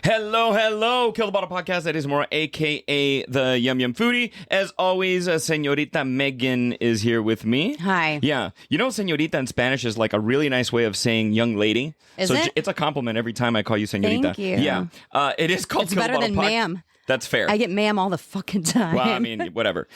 Hello, hello. Kill the Bottle Podcast. That is more, a.k.a. the Yum Yum Foodie. As always, Señorita Megan is here with me. Hi. Yeah. You know, señorita in Spanish is like a really nice way of saying young lady. Is it? It's a compliment every time I call you señorita. Thank you. Yeah. It is called It's Kill the better Bottle than Podcast. ma'am. That's fair. I get ma'am all the fucking time. Well, I mean, whatever.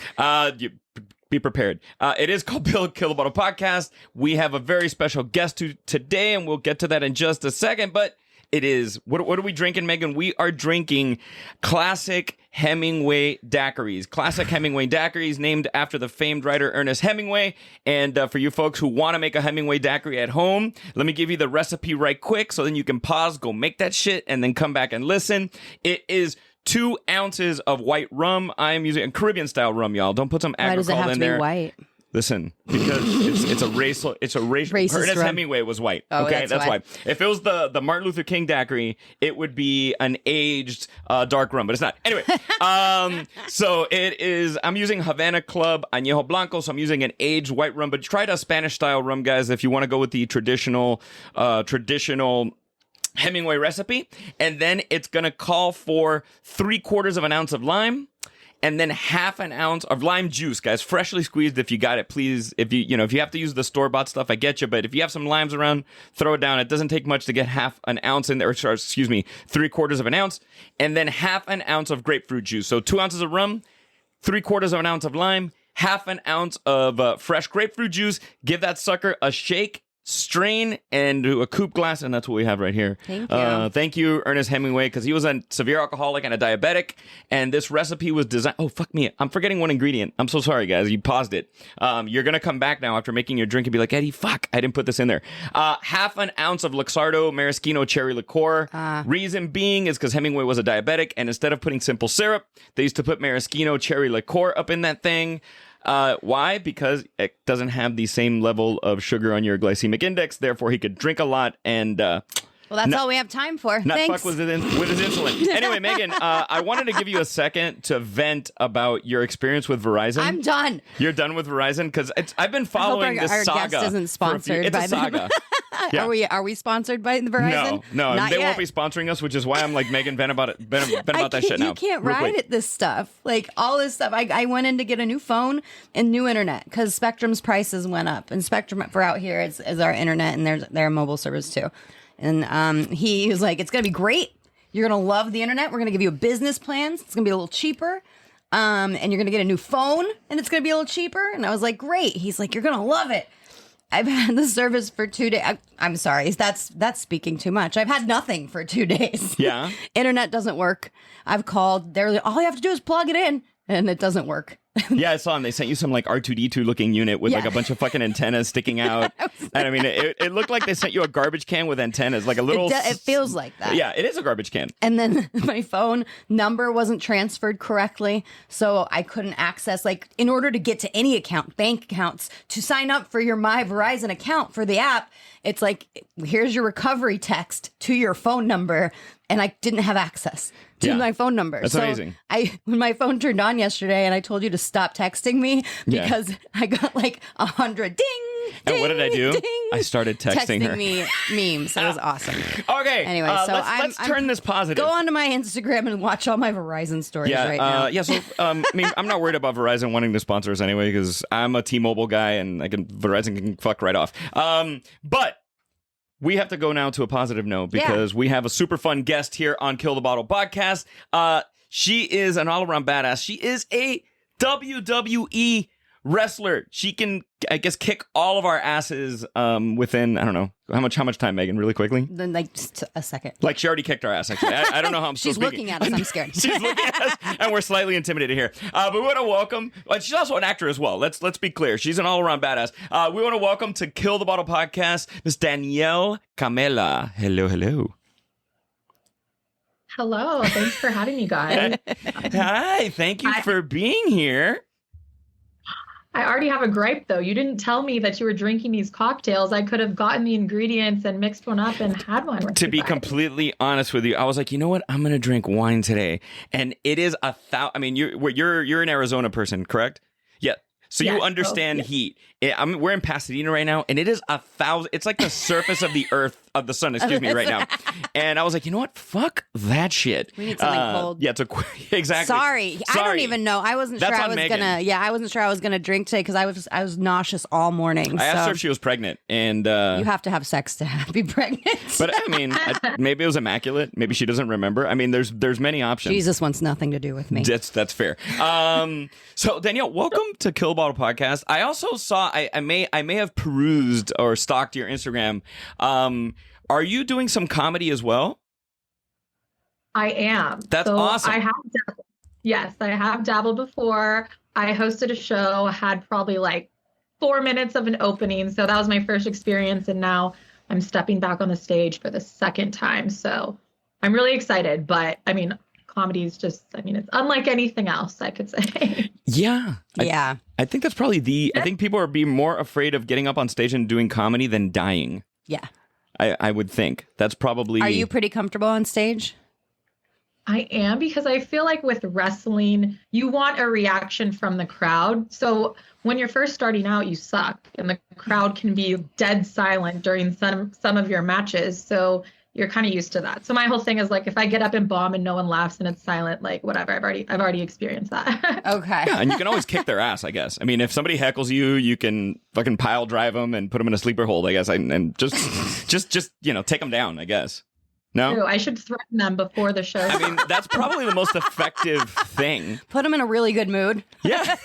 Be prepared. It is called Kill the Bottle Podcast. We have a very special guest today, and we'll get to that in just a second. But it is, what are we drinking, Megan? We are drinking classic Hemingway daiquiris. Classic Hemingway daiquiris named after the famed writer Ernest Hemingway. And for you folks who want to make a Hemingway daiquiri at home, let me give you the recipe right quick so then you can pause, go make that shit, and then come back and listen. It is 2 ounces of white rum. I am using a Caribbean style rum, y'all. Don't put some Why does it agricole have in to there. be white? Listen, because it's a racial. Racist Ernest rum. Hemingway was white. Oh, okay, that's why. If it was the Martin Luther King daiquiri, it would be an aged dark rum, but it's not. Anyway, so it is. I'm using Havana Club Añejo Blanco, so I'm using an aged white rum. But try a Spanish style rum, guys, if you want to go with the traditional Hemingway recipe. And then it's gonna call for 3/4 of an ounce of lime. And then 1/2 ounce of lime juice, guys, freshly squeezed. If you got it, please. If you have to use the store-bought stuff, I get you. But if you have some limes around, throw it down. It doesn't take much to get 1/2 ounce in there. Or, 3/4 of an ounce, and then 1/2 ounce of grapefruit juice. So 2 ounces of rum, 3/4 of an ounce of lime, 1/2 ounce of fresh grapefruit juice. Give that sucker a shake. Strain and do a coupe glass, and that's what we have right here. Thank you. Thank you, Ernest Hemingway, because he was a severe alcoholic and a diabetic, and this recipe was designed. Oh, fuck me. I'm forgetting one ingredient. I'm so sorry, guys. You paused it. You're going to come back now after making your drink and be like, Eddie, fuck, I didn't put this in there. 1/2 ounce of Luxardo Maraschino cherry liqueur. Reason being is because Hemingway was a diabetic, and instead of putting simple syrup, they used to put maraschino cherry liqueur up in that thing. Why? Because it doesn't have the same level of sugar on your glycemic index. Therefore, he could drink a lot and Well, that's all we have time for. not Thanks. fuck with his insulin. Anyway, Megan, I wanted to give you a second to vent about your experience with Verizon. I'm done. You're done with Verizon? Because I've been following our this saga. guest isn't sponsored it's by a saga. them. Yeah. Are we sponsored by the Verizon? No, Not they yet. won't be sponsoring us, which is why I'm like, Megan, vent about it. Vent about that shit now. You can't real ride quick. at this stuff. Like all this stuff. I went in to get a new phone and new internet because Spectrum's prices went up. And Spectrum for out here is our internet and their mobile service too. And he was like, it's gonna be great. You're gonna love the internet. We're gonna give you a business plan. It's gonna be a little cheaper. And you're gonna get a new phone and it's gonna be a little cheaper. And I was like, great. He's like, you're gonna love it. I've had the service for 2 days. I'm sorry. That's speaking too much. I've had nothing for 2 days. Yeah. Internet doesn't work. I've called. They're like, all you have to do is plug it in, and it doesn't work. Yeah, I saw them. They sent you some like R2D2 looking unit with like a bunch of fucking antennas sticking out. And I mean, it looked like they sent you a garbage can with antennas, like a little. It feels like that. Yeah, it is a garbage can. And then my phone number wasn't transferred correctly, so I couldn't access, like, in order to get to any account, bank accounts, to sign up for your My Verizon account for the app, it's like, here's your recovery text to your phone number, and I didn't have access to my phone number. That's amazing. When my phone turned on yesterday, and I told you to stop texting me because I got like 100 ding. And what did I do? Ding, I started texting her. me memes. That was awesome. Okay. Anyway, so let's turn this positive. Go onto my Instagram and watch all my Verizon stories right now. So I mean, I'm not worried about Verizon wanting to sponsor us anyway because I'm a T-Mobile guy and Verizon can fuck right off. But we have to go now to a positive note because we have a super fun guest here on Kill the Bottle Podcast. She is an all-around badass. She is a WWE wrestler. She can, I guess, kick all of our asses within, I don't know, how much time, Megan, really quickly? Then like just a second. Like she already kicked our ass, actually. I don't know how I'm still She's speaking. looking at us. I'm scared. She's looking at us, and we're slightly intimidated here. But we want to welcome, she's also an actor as well. Let's be clear. She's an all-around badass. We want to welcome to Kill the Bottle Podcast, Miss Danielle Kamela. Hello, hello. Hello. Thanks for having me, guys. Hi. Thank you for being here. I already have a gripe, though. You didn't tell me that you were drinking these cocktails. I could have gotten the ingredients and mixed one up and had one. To be completely honest with you, I was like, you know what? I'm going to drink wine today. And it is I mean, you're an Arizona person, correct? Yeah. So you understand heat. We're in Pasadena right now, and it is 1,000. It's like the surface of the earth the sun, excuse me, right now. And I was like, you know what? Fuck that shit. We need something cold. Yeah, exactly. Sorry. I don't even know. I wasn't That's sure I on was Megan. gonna. Yeah, I wasn't sure I was gonna drink today because I was nauseous all morning. I asked so her if she was pregnant, and you have to have sex to be pregnant. but I mean, maybe it was immaculate. Maybe she doesn't remember. I mean, there's many options. Jesus wants nothing to do with me. That's fair. So Danielle, welcome to Kill Bottle Podcast. I also saw I may have perused or stalked your Instagram. Are you doing some comedy as well? I am. That's awesome. Yes, I have dabbled before. I hosted a show, had probably like 4 minutes of an opening. So that was my first experience. And now I'm stepping back on the stage for the second time. So I'm really excited. But I mean, comedy is just, I mean, it's unlike anything else, I could say. Yeah. Yeah. I think that's probably I think people are being more afraid of getting up on stage and doing comedy than dying. Yeah. I would think. That's probably... Are you pretty comfortable on stage? I am, because I feel like with wrestling, you want a reaction from the crowd. So when you're first starting out, you suck, and the crowd can be dead silent during some of your matches. So you're kind of used to that. So my whole thing is like, if I get up and bomb and no one laughs and it's silent, like whatever, I've already experienced that. Okay. Yeah, and you can always kick their ass, I guess. I mean, if somebody heckles you, you can fucking pile drive them and put them in a sleeper hold, I guess, and just take them down, I guess. No? True. I should threaten them before the show. I mean, that's probably the most effective thing. Put them in a really good mood. Yeah.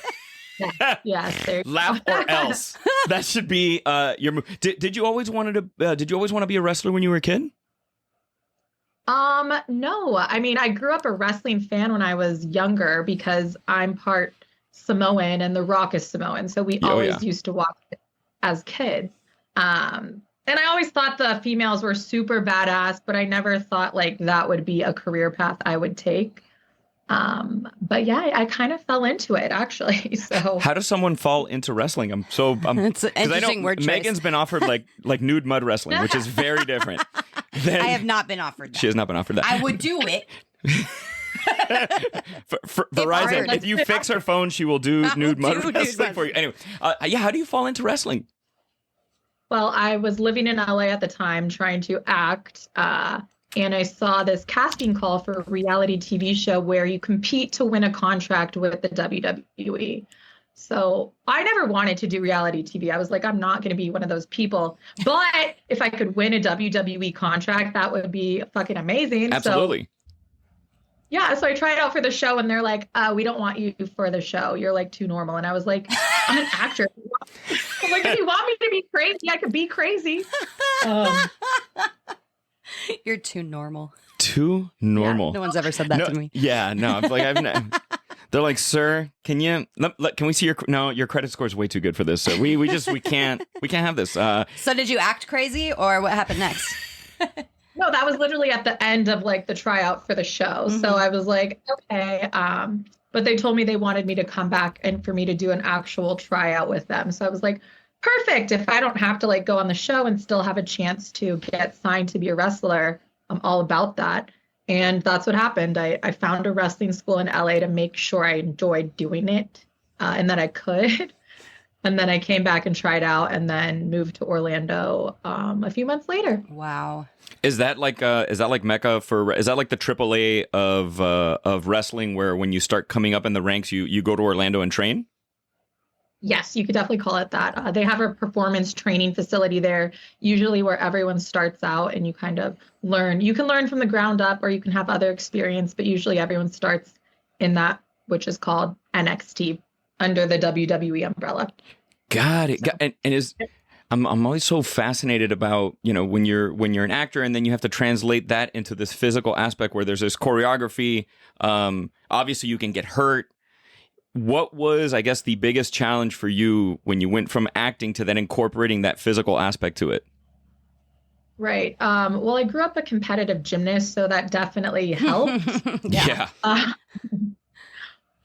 Yes. There you Laugh go. or else. That should be your move. Did you always want to be a wrestler when you were a kid? No. I mean, I grew up a wrestling fan when I was younger because I'm part Samoan and The Rock is Samoan. So we always used to watch it as kids. And I always thought the females were super badass, but I never thought like that would be a career path I would take. But yeah, I kind of fell into it actually. So how does someone fall into wrestling? It's an interesting word choice. Megan's been offered like nude mud wrestling, which is very different. I have not been offered that. She has not been offered that. I would do it. For Verizon, if you fix her phone, she will do nude mud wrestling for you. Anyway, how do you fall into wrestling? Well, I was living in LA at the time trying to act, and I saw this casting call for a reality TV show where you compete to win a contract with the WWE. So I never wanted to do reality TV. I was like, I'm not going to be one of those people. But if I could win a WWE contract, that would be fucking amazing. Absolutely. So, yeah, so I tried out for the show, and they're like, we don't want you for the show. You're like too normal. And I was like, I'm an actor. I'm like, if you want me to be crazy, I could be crazy. You're too normal. Too normal. Yeah, no one's ever said that to me. Yeah, no. They're like, sir, can we see your credit score is way too good for this. So we can't have this. So did you act crazy, or what happened next? No, that was literally at the end of like the tryout for the show. Mm-hmm. So I was like, okay. But they told me they wanted me to come back and for me to do an actual tryout with them. So I was like, perfect. If I don't have to like go on the show and still have a chance to get signed to be a wrestler, I'm all about that. And that's what happened. I found a wrestling school in LA to make sure I enjoyed doing it and that I could. And then I came back and tried out and then moved to Orlando a few months later. Wow. Is that like Mecca for? Is that like the AAA of wrestling, where when you start coming up in the ranks, you go to Orlando and train? Yes, you could definitely call it that. They have a performance training facility there, usually where everyone starts out and you kind of learn. You can learn from the ground up, or you can have other experience, but usually everyone starts in that, which is called NXT under the WWE umbrella. Got it. So. I'm always so fascinated about, when you're an actor and then you have to translate that into this physical aspect where there's this choreography. Obviously you can get hurt. What was, I guess, the biggest challenge for you when you went from acting to then incorporating that physical aspect to it? Right. Well, I grew up a competitive gymnast, so that definitely helped. Yeah.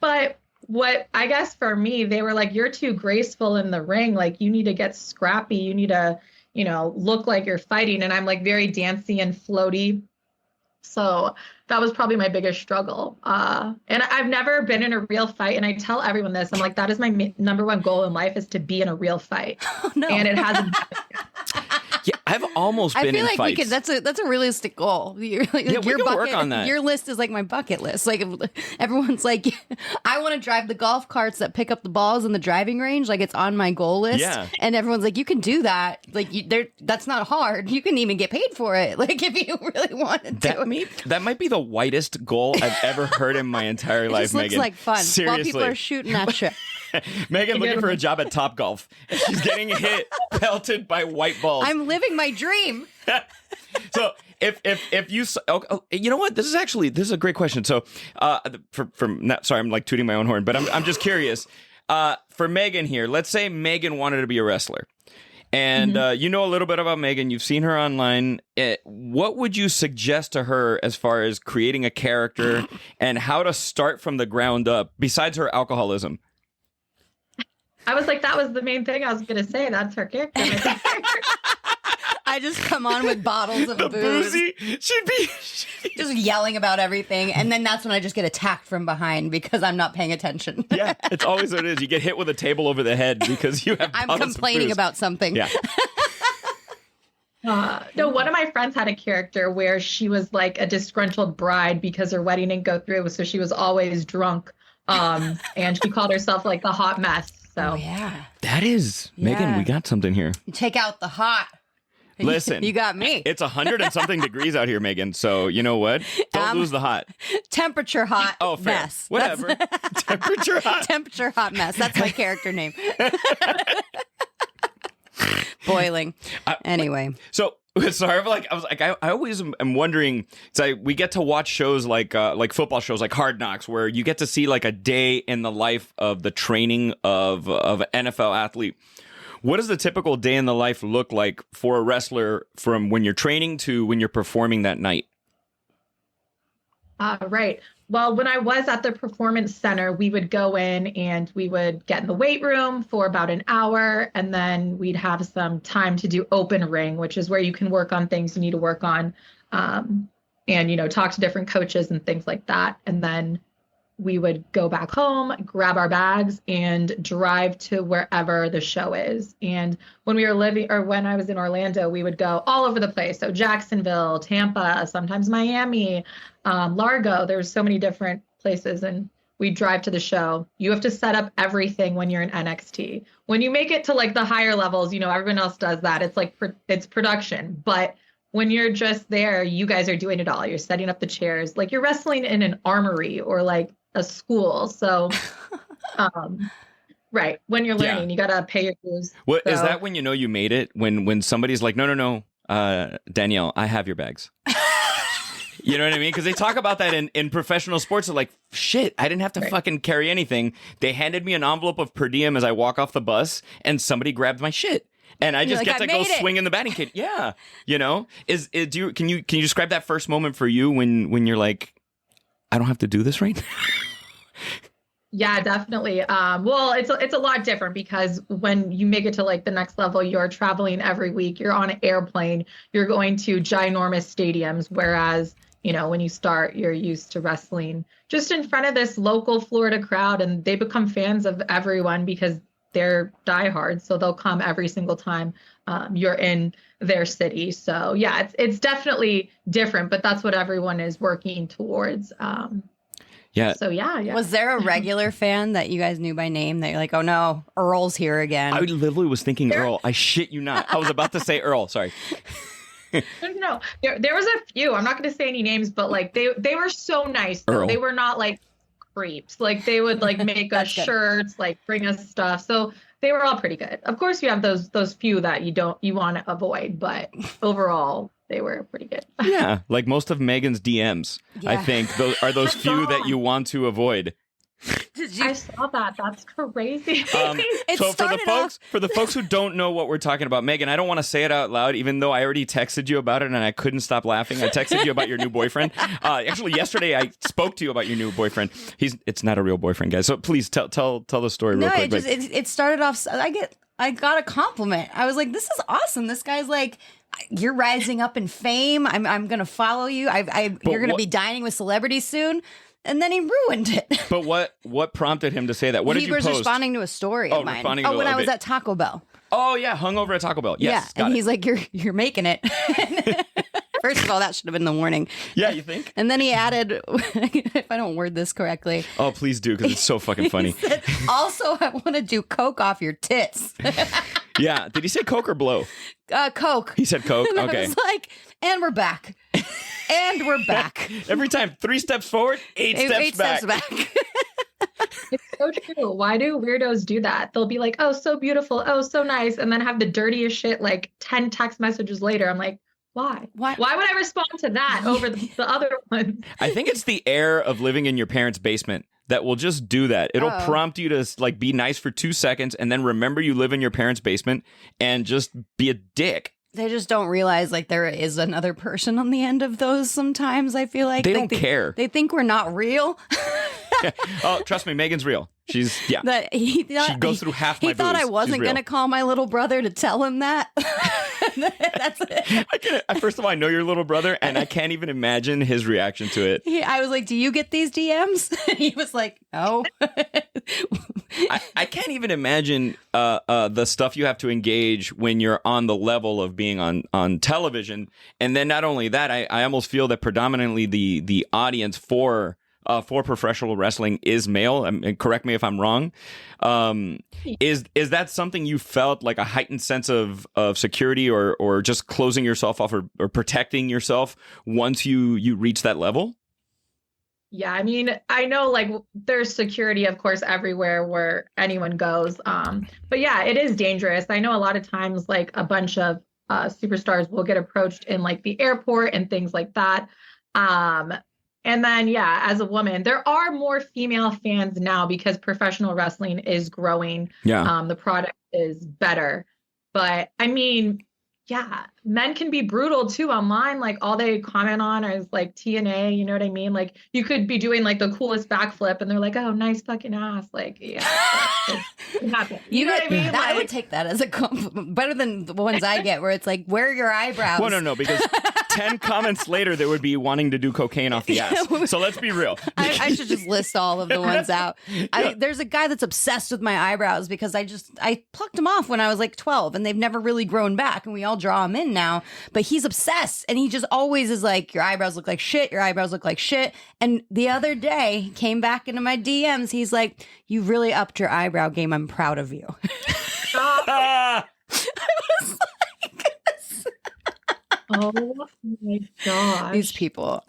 But what I guess for me, they were like, you're too graceful in the ring. Like, you need to get scrappy. You need to, look like you're fighting. And I'm like very dancey and floaty. So that was probably my biggest struggle. And I've never been in a real fight. And I tell everyone this. I'm like, that is my number one goal in life, is to be in a real fight. Oh, no. And it hasn't happened yet. Yeah, I've almost I been feel in like fights. we could. That's a realistic goal. You're like, Yeah, we your can bucket, work on that. Your list is like my bucket list. Like everyone's like, I want to drive the golf carts that pick up the balls in the driving range. Like it's on my goal list. Yeah. And everyone's like, you can do that. Like that's not hard. You can even get paid for it. Like if you really wanted to. That might be the whitest goal I've ever heard in my entire life, Just looks Megan. like fun. Seriously. While people are shooting at you. Megan looking for a job at Topgolf. She's getting hit, pelted by white balls. I'm living my dream. So if you you know what, this is a great question. So sorry, I'm like tooting my own horn, but I'm just curious. For Megan here, let's say Megan wanted to be a wrestler. And you know a little bit about Megan. You've seen her online. What would you suggest to her as far as creating a character and how to start from the ground up, besides her alcoholism? I was like, that was the main thing I was going to say. That's her character. I just come on with bottles of The booze. boozy, she'd be just yelling about everything, and then that's when I just get attacked from behind because I'm not paying attention. Yeah, it's always what it is. You get hit with a table over the head because you have. I'm bottles of complaining booze. about something. Yeah. No, one of my friends had a character where she was like a disgruntled bride because her wedding didn't go through, so she was always drunk. And she called herself like the hot mess. So Oh yeah, That is Megan. Yeah. We got something here. you take out the hot. Listen, you got me. It's 100 and something degrees out here, Megan. So you know what? Don't lose the hot. Temperature hot. Oh, fair. Mess. Whatever. Temperature hot. Temperature hot mess. That's my character name. Boiling. Anyway. So sorry, I always am wondering. So we get to watch shows like football shows like Hard Knocks, where you get to see like a day in the life of the training of an NFL athlete. What does the typical day in the life look like for a wrestler from when you're training to when you're performing that night? Right. Well, when I was at the performance center, we would go in and we would get in the weight room for about an hour, and then we'd have some time to do open ring, which is where you can work on things you need to work on, and, talk to different coaches and things like that. And then we would go back home, grab our bags, and drive to wherever the show is. And when when I was in Orlando, we would go all over the place. So Jacksonville, Tampa, sometimes Miami, Largo. There's so many different places, and we drive to the show. You have to set up everything when you're in NXT. When you make it to like the higher levels, everyone else does that. It's like it's production, but when you're just there, you guys are doing it all. You're setting up the chairs, like you're wrestling in an armory or like a school. So, right. When you're learning, you got to pay your dues. What is that when you made it? When somebody's like, no, Danielle, I have your bags. You know what I mean? Because they talk about that in professional sports. They're like, shit, I didn't have to fucking carry anything. They handed me an envelope of per diem as I walk off the bus, and somebody grabbed my shit. And I just get to go swing in the batting cage. Yeah. Can you describe that first moment for you when you're like, I don't have to do this right now? Yeah, definitely. Well, it's a lot different because when you make it to like the next level, you're traveling every week. You're on an airplane. You're going to ginormous stadiums. Whereas, when you start, you're used to wrestling just in front of this local Florida crowd, and they become fans of everyone because they're diehards. So they'll come every single time you're in their city. So yeah, it's definitely different, but that's what everyone is working towards. Yeah. So yeah. Was there a regular fan that you guys knew by name that you're like, oh no, Earl's here again? I literally was thinking Earl. I shit you not. I was about to say Earl. Sorry. No, there was a few. I'm not going to say any names, but like they were so nice. Earl. They were not like creeps. Like they would like make us shirts, like bring us stuff. So they were all pretty good. Of course, you have those few that you want to avoid, but overall, they were pretty good. Yeah, like most of Megan's DMs, I think those are those few that you want to avoid. I saw that. That's crazy. So for the folks who don't know what we're talking about, Megan, I don't want to say it out loud, even though I already texted you about it and I couldn't stop laughing. I texted you about your new boyfriend. Actually, yesterday I spoke to you about your new boyfriend. It's not a real boyfriend, guys. So please tell the story real quick. It started off. I got a compliment. I was like, this is awesome. This guy's like, you're rising up in fame. I'm gonna follow you. You're gonna be dining with celebrities soon. And then he ruined it. But what prompted him to say that? What did you post? He was responding to a story of mine. When I was at Taco Bell. Oh yeah, hungover at Taco Bell. Yes, yeah, got and it. he's like, "You're making it." First of all, that should have been the warning. Yeah, you think? And then he added, if I don't word this correctly, Oh, please do, because it's so fucking funny. he said, also, I want to do coke off your tits. Yeah. Did he say Coke or blow? Coke. He said Coke. And I Okay. was like, and we're back. And we're back. Every time, 3 steps forward, 8 steps back. Steps back. It's so true. Why do weirdos do that? They'll be like, oh, so beautiful. Oh, so nice. And then have the dirtiest shit like 10 text messages later. I'm like, why? Why? Why would I respond to that over the other ones? I think it's the air of living in your parents' basement that will just do that. It'll Oh. prompt you to like be nice for 2 seconds and then remember you live in your parents' basement and just be a dick. They just don't realize like there is another person on the end of those sometimes. I feel like They don't care. They think we're not real. Oh, trust me, Megan's real. She's, yeah. That he thought, She goes through half my He thought booze. I She's wasn't real. going to call my little brother to tell him that. That's it. First of all, I know your little brother, and I can't even imagine his reaction to it. I was like, "Do you get these DMs?" He was like, "No." I can't even imagine the stuff you have to engage when you're on the level of being on television. And then not only that, I almost feel that predominantly the audience for professional wrestling is male. And correct me if I'm wrong. Is that something you felt like a heightened sense of security or just closing yourself off or protecting yourself once you reach that level? Yeah, I mean, I know like there's security, of course, everywhere where anyone goes. But yeah, it is dangerous. I know a lot of times like a bunch of superstars will get approached in like the airport and things like that. And then, yeah, as a woman, there are more female fans now because professional wrestling is growing. Yeah. The product is better. But I mean, yeah, men can be brutal too online. Like all they comment on is like TNA, you know what I mean? Like you could be doing like the coolest backflip and they're like, oh, nice fucking ass. Like, yeah, it happens. You know what I mean? That, I Like, would take that as a compliment. Better than the ones I get where it's like, where are your eyebrows? Well, no, because 10 comments later, there would be wanting to do cocaine off the ass. So let's be real. I should just list all of the ones out. There's a guy that's obsessed with my eyebrows because I plucked them off when I was like 12 and they've never really grown back and we all draw them in now. But he's obsessed and he just always is like, your eyebrows look like shit. Your eyebrows look like shit. And the other day he came back into my DMs. He's like, you really upped your eyebrow game. I'm proud of you. Ah! oh my gosh. These people.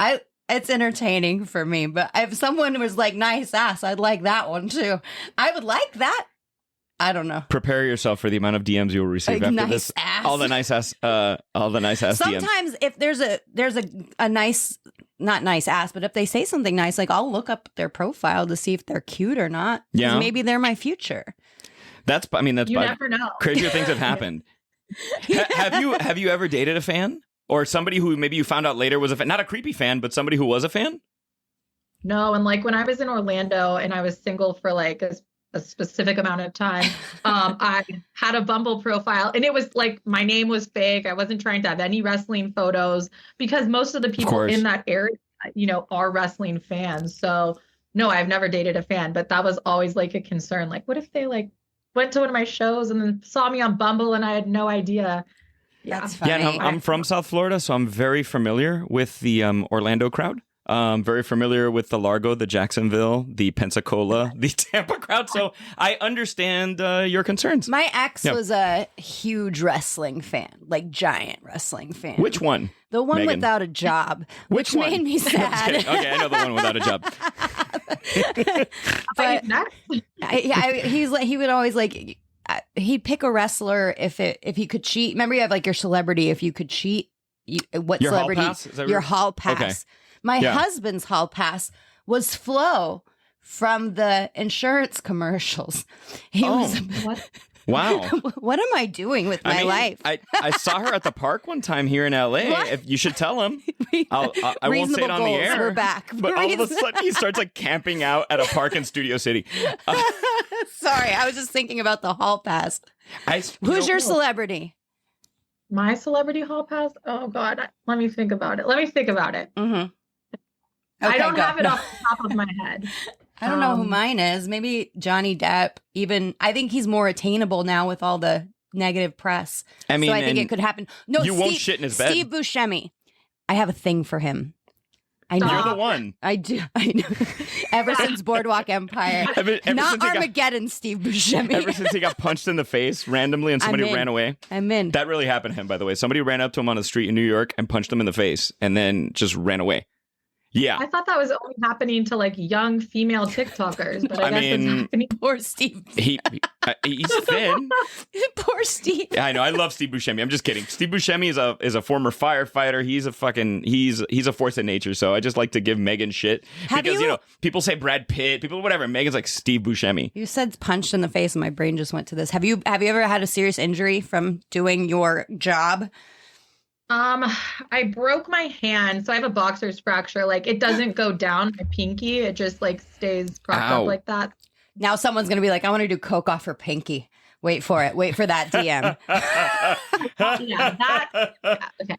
It's entertaining for me, but if someone was like, nice ass, I'd like that one too. I would like that. I don't know. Prepare yourself for the amount of DMs you will receive Like, after nice this. ass. All the nice ass DMs. Sometimes if there's a nice, not nice ass, but if they say something nice, like I'll look up their profile to see if they're cute or not. 'Cause Yeah. maybe they're my future. That's You never know. crazier things have happened. Have you ever dated a fan or somebody who maybe you found out later was a fan? Not a creepy fan, but somebody who was a fan. No, and like when I was in Orlando and I was single for like a specific amount of time, I had a Bumble profile and it was like my name was fake. I wasn't trying to have any wrestling photos because most of the people in that area, you know, are wrestling fans. So no, I've never dated a fan, but that was always like a concern. Like, what if they like went to one of my shows and then saw me on Bumble and I had no idea? Yeah. That's funny. Yeah, no, I'm from South Florida, so I'm very familiar with the Orlando crowd. Very familiar with the Largo, the Jacksonville, the Pensacola, the Tampa crowd. So I understand your concerns. My ex Yeah. was a huge wrestling fan, like giant wrestling fan. Which one? The one Megan? without a job, Which which one? made me Just sad. kidding. Okay, I know the one without a job. But Next. he would always like he'd pick a wrestler if he could cheat. Remember, you have like your celebrity if you could cheat. What Your hall celebrity? pass? Is that Your what- hall pass. Okay. My Yeah. husband's hall pass was Flo from the insurance commercials. He was. What? Wow. What am I doing with my life? I saw her at the park one time here in LA. What? If you should tell him. I won't say it Reasonable on the goals. air. We're back. But all of a sudden he starts like camping out at a park in Studio City. Sorry, I was just thinking about the hall pass. Who's your celebrity? My celebrity hall pass? Oh God. Let me think about it. Mm-hmm. I don't have it off the top of my head. I don't know who mine is. Maybe Johnny Depp. Even I think he's more attainable now with all the negative press. I mean, so I think and it could happen. No, you won't shit in his bed. Steve Buscemi. I have a thing for him. I know. You're the one. I do. I know. Ever since Boardwalk Empire. Ever Not since he got- Armageddon, Steve Buscemi. Ever since he got punched in the face randomly and somebody ran away. I'm in. That really happened to him, by the way. Somebody ran up to him on the street in New York and punched him in the face and then just ran away. Yeah. I thought that was only happening to like young female TikTokers, but I guess it's happening. Poor Steve. He's thin. Poor Steve. Yeah, I know. I love Steve Buscemi. I'm just kidding. Steve Buscemi is a former firefighter. He's a force of nature. So I just like to give Megan shit because you know people say Brad Pitt, people whatever. Megan's like Steve Buscemi. You said punched in the face, and my brain just went to this. Have you ever had a serious injury from doing your job? I broke my hand, so I have a boxer's fracture. Like it doesn't go down my pinky; it just like stays propped up like that. Now someone's gonna be like, "I want to do coke off her pinky." Wait for it. Wait for that DM. Okay.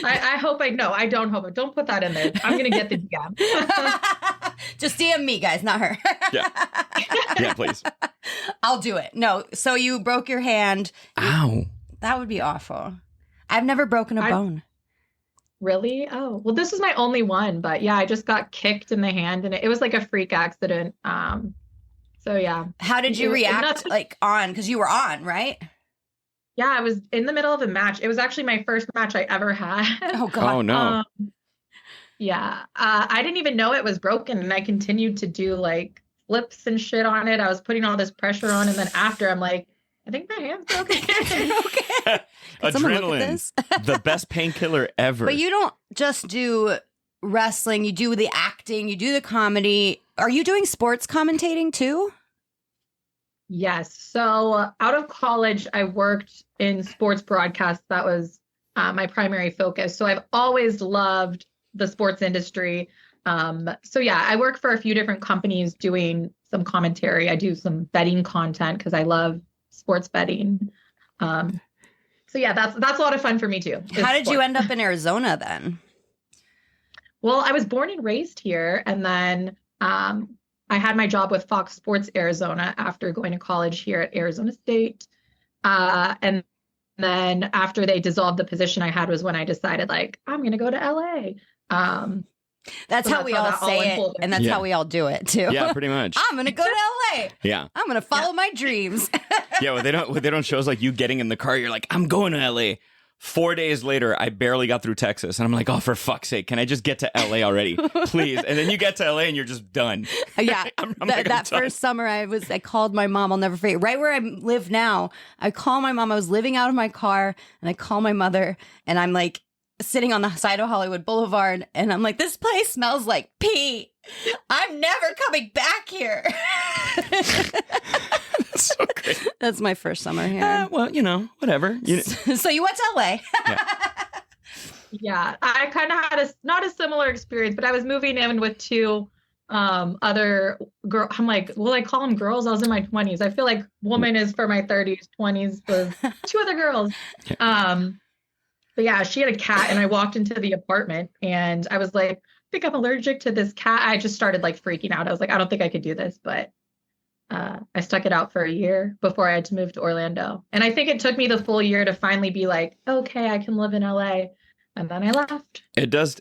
I hope I don't hope it. Don't put that in there. I'm gonna get the DM. Just DM me, guys, not her. Yeah, please. I'll do it. No, so you broke your hand. Ow. That would be awful. I've never broken a bone. Really? Oh, well, this is my only one, but yeah, I just got kicked in the hand and it was like a freak accident. So yeah. How did you react because you were on, right? Yeah, I was in the middle of a match. It was actually my first match I ever had. Oh God. Oh no. Yeah. I didn't even know it was broken and I continued to do like flips and shit on it. I was putting all this pressure on and then after I'm like, I think my hand's broken. Okay. Adrenaline, the best painkiller ever. But you don't just do wrestling. You do the acting. You do the comedy. Are you doing sports commentating too? Yes. So out of college, I worked in sports broadcasts. That was my primary focus. So I've always loved the sports industry. So yeah, I work for a few different companies doing some commentary. I do some betting content because I love sports betting. So yeah, that's a lot of fun for me too. How did you end up in Arizona then? Well, I was born and raised here, and then I had my job with Fox Sports Arizona after going to college here at Arizona State. And then after they dissolved the position I had was when I decided like, I'm going to go to LA. That's how we all say it, and that's how we all do it too. Yeah, pretty much. I'm gonna go to LA. Yeah, I'm gonna follow my dreams. Yeah, well, they don't shows like you getting in the car. You're like, I'm going to LA. 4 days later, I barely got through Texas, and I'm like, oh, for fuck's sake, can I just get to LA already, please? And then you get to LA, and you're just done. Yeah, that first summer, I called my mom. I'll never forget. Right where I live now, I call my mom. I was living out of my car, and I call my mother, and I'm like, sitting on the side of Hollywood Boulevard, and I'm like, this place smells like pee. I'm never coming back here. That's so great. That's my first summer here. Well, whatever. So you went to LA. Yeah, I kind of had not a similar experience, but I was moving in with two other girls. I'm like, well, I call them girls. I was in my 20s. I feel like woman is for my 30s, 20s was two other girls. But yeah, she had a cat and I walked into the apartment and I was like, I think I'm allergic to this cat. I just started like freaking out. I was like, I don't think I could do this, but I stuck it out for a year before I had to move to Orlando. And I think it took me the full year to finally be like, okay, I can live in LA. And then I left. It does.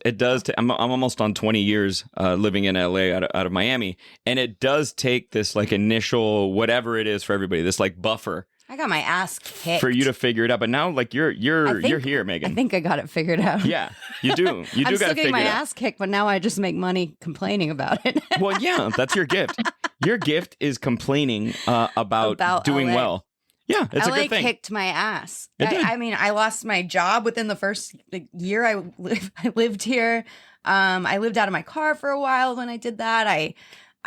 I'm almost on 20 years living in LA out of Miami. And it does take this like initial, whatever it is for everybody, this like buffer. I got my ass kicked for you to figure it out, but now like you're here, Megan. I think I got it figured out. Yeah, you do. You do got to figure it out. I'm still getting my ass kicked, but now I just make money complaining about it. Well, yeah, that's your gift. Your gift is complaining about doing LA. Well. Yeah, it's LA a good thing. Kicked my ass. It did. I mean, I lost my job within the first year I lived here. I lived out of my car for a while when I did that.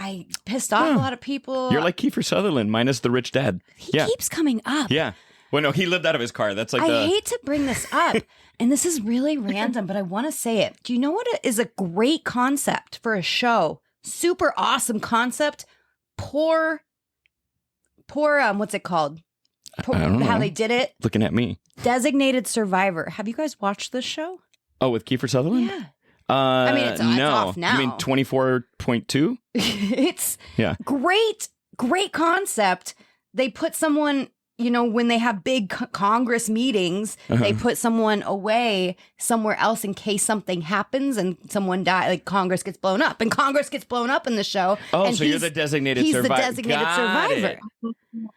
I pissed off a lot of people. You're like Kiefer Sutherland minus the rich dad. He keeps coming up. Yeah. Well, no, he lived out of his car. That's like I hate to bring this up, and this is really random, but I want to say it. Do you know what is a great concept for a show? Super awesome concept. Poor, what's it called? I don't know. How they did it. Looking at me. Designated Survivor. Have you guys watched this show? Oh, with Kiefer Sutherland? Yeah. I mean, it's off now. You mean 24.2? It's great concept. They put someone, when they have big Congress meetings, they put someone away somewhere else in case something happens and someone dies, like Congress gets blown up. And Congress gets blown up in the show. Oh, and so you're the designated he's survivor. the designated survivor.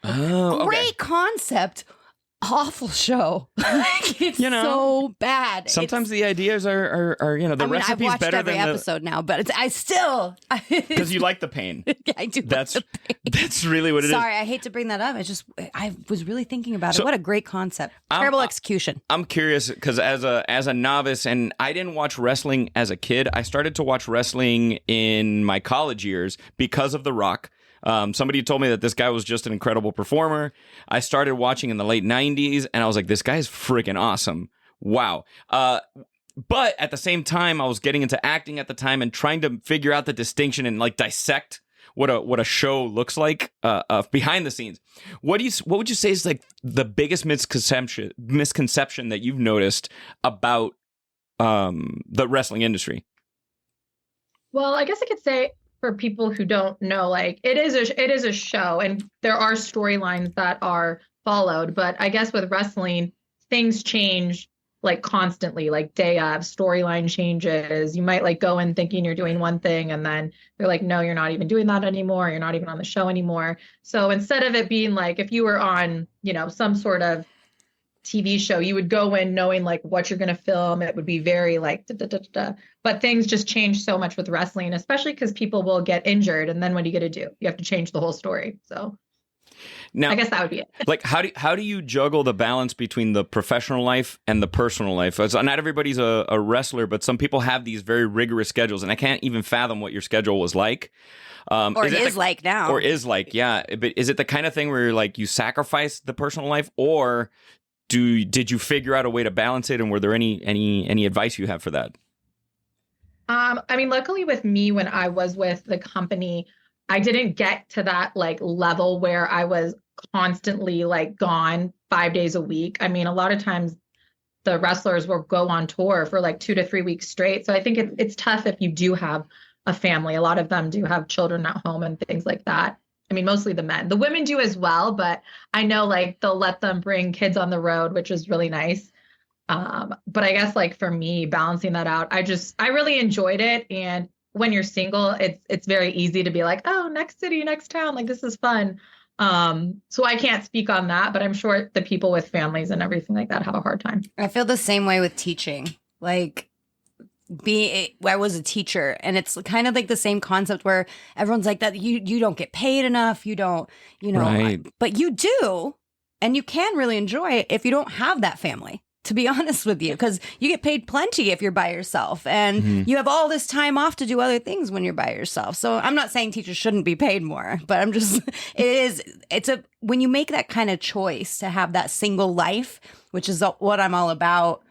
Oh, Great concept. Awful show. It's so bad. Sometimes the ideas are the recipe's I've watched better every than episode now, but because you like the pain. I do. That's like the pain. that's really what it is. Sorry, I hate to bring that up. I was really thinking about it. What a great concept. Terrible execution. I'm curious because as a novice, and I didn't watch wrestling as a kid. I started to watch wrestling in my college years because of The Rock. Somebody told me that this guy was just an incredible performer. I started watching in the late 90s, and I was like, this guy's freaking awesome. Wow. But at the same time, I was getting into acting at the time and trying to figure out the distinction and like dissect what a show looks like behind the scenes. What would you say is like the biggest misconception that you've noticed about the wrestling industry? Well, I guess I could say, for people who don't know, like it is a show and there are storylines that are followed, but I guess with wrestling, things change like constantly, like day of, storyline changes. You might like go in thinking you're doing one thing and then they're like, no, you're not even doing that anymore. You're not even on the show anymore. So instead of it being like, if you were on, some sort of TV show, you would go in knowing like what you're going to film. It would be very like, da, da, da, da, da. But things just change so much with wrestling, especially because people will get injured. And then what are you going to do? You have to change the whole story. So now, I guess that would be it. Like, how do you juggle the balance between the professional life and the personal life? So not everybody's a wrestler, but some people have these very rigorous schedules, and I can't even fathom what your schedule was like. Or is like now. Or is like, yeah. But is it the kind of thing where like you sacrifice the personal life, or did you figure out a way to balance it? And were there any advice you have for that? I mean, luckily with me, when I was with the company, I didn't get to that like level where I was constantly like gone 5 days a week. I mean, a lot of times the wrestlers will go on tour for like 2 to 3 weeks straight. So I think it's tough if you do have a family. A lot of them do have children at home and things like that. I mean, mostly the men. The women do as well, but I know like they'll let them bring kids on the road, which is really nice. But I guess like for me, balancing that out, I really enjoyed it. And when you're single, it's very easy to be like, oh, next city, next town, like this is fun. So I can't speak on that, but I'm sure the people with families and everything like that have a hard time. I feel the same way with teaching. Like I was a teacher, and it's kind of like the same concept where everyone's like that. You don't get paid enough. You don't, right. But you do, and you can really enjoy it if you don't have that family. To be honest with you, because you get paid plenty if you're by yourself, and you have all this time off to do other things when you're by yourself. So I'm not saying teachers shouldn't be paid more, but I'm just, when you make that kind of choice to have that single life, which is what I'm all about.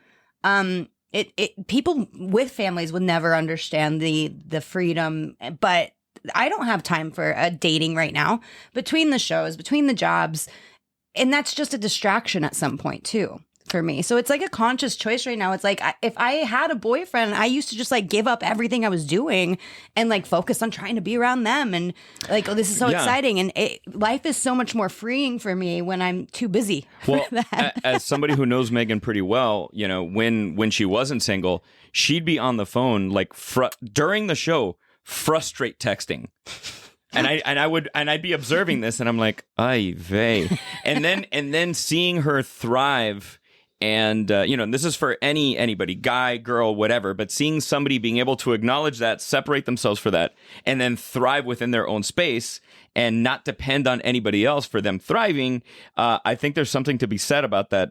People with families would never understand the freedom, but I don't have time for dating right now between the shows, between the jobs. And that's just a distraction at some point too. For me. So it's like a conscious choice right now. It's like if I had a boyfriend, I used to just like give up everything I was doing and like focus on trying to be around them. And like, oh, this is so exciting. And life is so much more freeing for me when I'm too busy. Well, as somebody who knows Megan pretty well, when she wasn't single, she'd be on the phone like during the show, frustrate texting. And I'd be observing this, and I'm like, ay vey. And then seeing her thrive. And, and this is for anybody, guy, girl, whatever, but seeing somebody being able to acknowledge that, separate themselves for that, and then thrive within their own space and not depend on anybody else for them thriving, I think there's something to be said about that,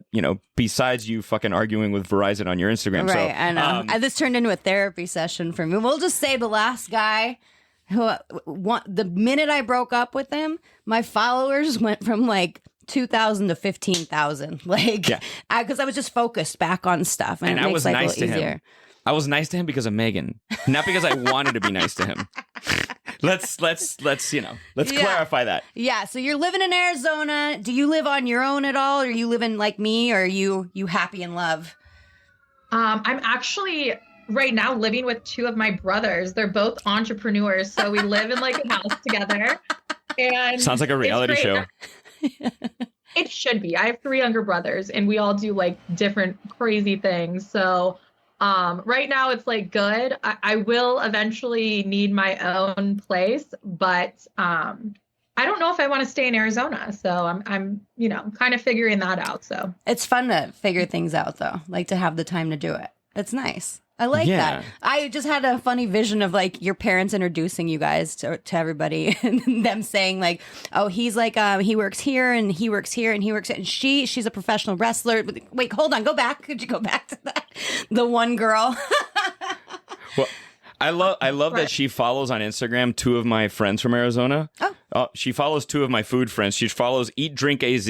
besides you fucking arguing with Verizon on your Instagram. Right, so, I know. This turned into a therapy session for me. We'll just say the last guy the minute I broke up with him, my followers went from like 2,000 to 15,000. Like, because I was just focused back on stuff, and it makes life a little easier. I was nice to him because of Megan, not because I wanted to be nice to him. Let's clarify that. Yeah. So you're living in Arizona. Do you live on your own at all? Or are you living like me? Or are you happy in love? I'm actually right now living with two of my brothers. They're both entrepreneurs. So we live in like a house together. And sounds like a reality show. It should be. I have 3 younger brothers and we all do like different crazy things. So right now it's like good. I will eventually need my own place, but I don't know if I want to stay in Arizona. So I'm kind of figuring that out. So It's fun to figure things out, though, like to have the time to do it. It's nice. I like that. I just had a funny vision of like your parents introducing you guys to everybody and them saying like, oh, he's like, he works here and he works here and he works here. And she's a professional wrestler. Wait, hold on. Go back. Could you go back to that? The one girl. Well, I love that she follows on Instagram 2 of my friends from Arizona. She follows 2 of my food friends. She follows Eat Drink AZ,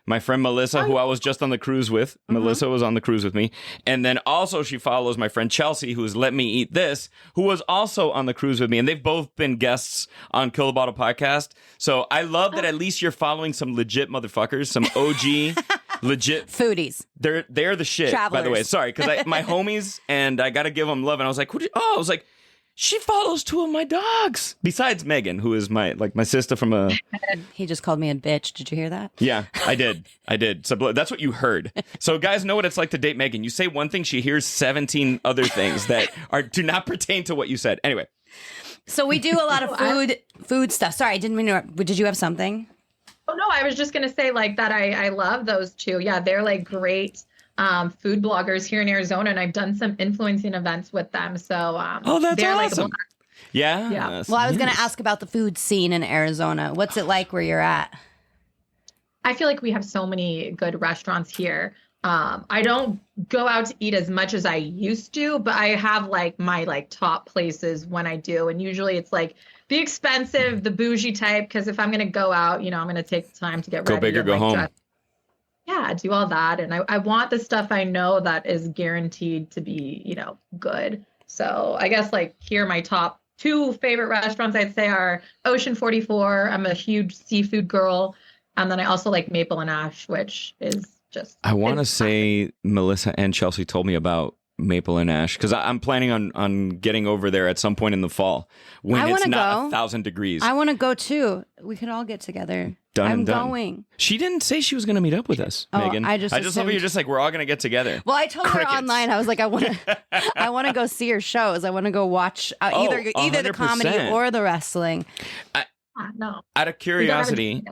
my friend Melissa, who I was just on the cruise with. Melissa was on the cruise with me. And then also she follows my friend Chelsea, who's Let Me Eat This, who was also on the cruise with me. And they've both been guests on Kill the Bottle podcast. So I love that at least you're following some legit motherfuckers, some OG legit Foodies. They're the shit, by the way. Travelers. Sorry, because my homies, and I got to give them love. And I was like, I was like, she follows 2 of my dogs. Besides Megan, who is my sister from a... He just called me a bitch. Did you hear that? Yeah, I did. So that's what you heard. So guys know what it's like to date Megan. You say one thing, she hears 17 other things that do not pertain to what you said. Anyway. So we do a lot of food stuff. Sorry, I didn't mean to... Did you have something? Oh, no, I was just going to say like that. I love those 2. Yeah, they're like great food bloggers here in Arizona, and I've done some influencing events with them. So, that's they're awesome. Like, yeah. Well, I was going to ask about the food scene in Arizona. What's it like where you're at? I feel like we have so many good restaurants here. I don't go out to eat as much as I used to, but I have like my like top places when I do. And usually it's like the expensive, the bougie type. Because if I'm going to go out, I'm going to take the time to get ready. Go big or go home. Yeah, do all that. And I want the stuff I know that is guaranteed to be, good. So I guess like here, my top 2 favorite restaurants I'd say are Ocean 44. I'm a huge seafood girl. And then I also like Maple and Ash, which is just... I want to say Melissa and Chelsea told me about Maple and Ash because I'm planning on getting over there at some point in the fall when it's not 1,000 degrees. I want to go too. We could all get together. I'm going. She didn't say she was going to meet up with us, Megan. I just love you're just like, we're all going to get together. Well, I told her online. I was like, I want to go see her shows. I want to go watch either the comedy or the wrestling. No. Out of curiosity,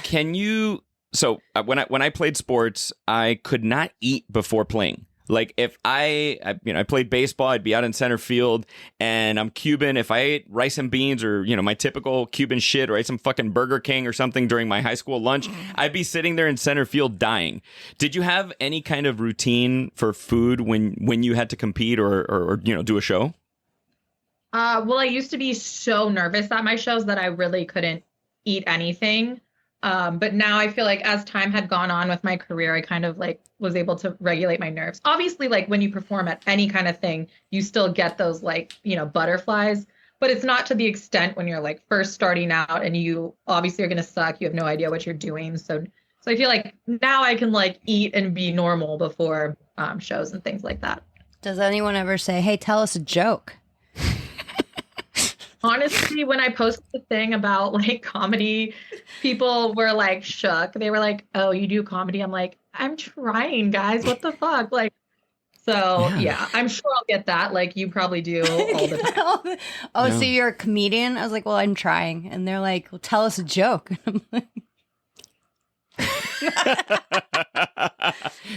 can you? So when I played sports, I could not eat before playing. Like if I played baseball, I'd be out in center field and I'm Cuban. If I ate rice and beans or, my typical Cuban shit or ate some fucking Burger King or something during my high school lunch, I'd be sitting there in center field dying. Did you have any kind of routine for food when you had to compete or do a show? Well, I used to be so nervous at my shows that I really couldn't eat anything. But now I feel like as time had gone on with my career, I kind of like was able to regulate my nerves. Obviously, like when you perform at any kind of thing, you still get those like, butterflies, but it's not to the extent when you're like first starting out and you obviously are going to suck. You have no idea what you're doing. So I feel like now I can like eat and be normal before shows and things like that. Does anyone ever say, hey, tell us a joke? Honestly, when I posted the thing about like comedy, people were like shook. They were like, oh, you do comedy? I'm like, I'm trying, guys. What the fuck? Like, so yeah, I'm sure I'll get that. Like you probably do all the time. So you're a comedian? I was like, well, I'm trying. And they're like, well, tell us a joke. And I'm like,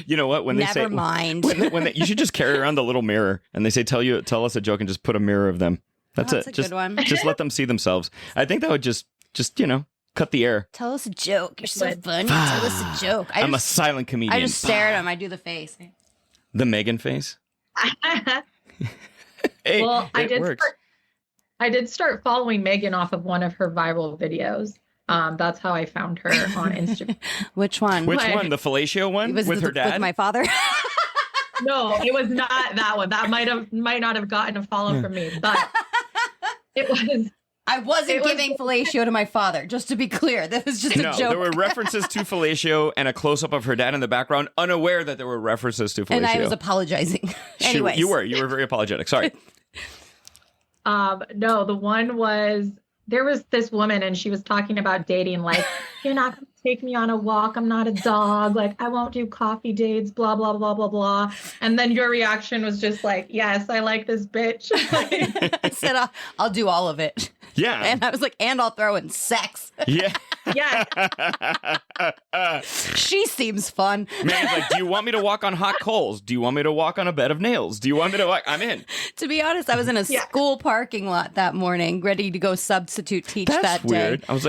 you know what? When they say, never mind. You should just carry around the little mirror and they say, tell us a joke and just put a mirror of them. That's it. A good one. Just let them see themselves. I think that would just cut the air. Tell us a joke. You're so funny. Tell us a joke. I'm a silent comedian. I just stare at him. I do the face. The Megan face. Hey, well, I did start following Megan off of one of her viral videos. That's how I found her on Instagram. Which one? Which one? The fellatio one with her dad? With my father? No, it was not that one. That might not have gotten a follow from me, but it was. I wasn't giving fellatio to my father, just to be clear. That was just a joke. There were references to fellatio and a close-up of her dad in the background, unaware that there were references to fellatio. And I was apologizing. Anyways. You were very apologetic. Sorry. No, the one was there was this woman and she was talking about dating, like, you're not going to take me on a walk. I'm not a dog. Like, I won't do coffee dates, blah, blah, blah, blah, blah. And then your reaction was just like, yes, I like this bitch. I said, I'll do all of it. Yeah. And I was like, and I'll throw in sex. Yeah. Yeah. She seems fun. Man, it's like, do you want me to walk on hot coals? Do you want me to walk on a bed of nails? Do you want me to walk? I'm in. To be honest, I was in a school parking lot that morning, ready to go substitute teach that weird. day. I was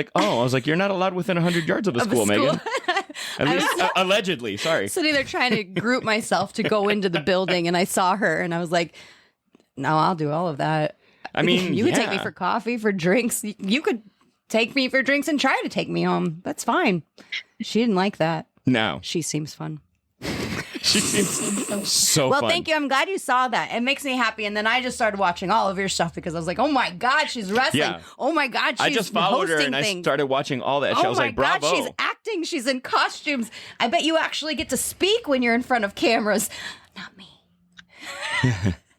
like, you're not allowed within 100 yards of a school, Megan. At least, allegedly. Sorry. Sitting there trying to group myself to go into the building, and I saw her, and I was like, no, I'll do all of that. I mean, you could take me for coffee, for drinks. You could take me for drinks and try to take me home. That's fine. She didn't like that. No. She seems fun. She seems so well, fun. thank you. I'm glad you saw that. It makes me happy. And then I just started watching all of your stuff because I was like, oh my God, she's wrestling. Yeah. Oh my God, she's I just followed her and things. I started watching all that. I was like, bravo. God, she's acting. She's in costumes. I bet you actually get to speak when you're in front of cameras. Not me.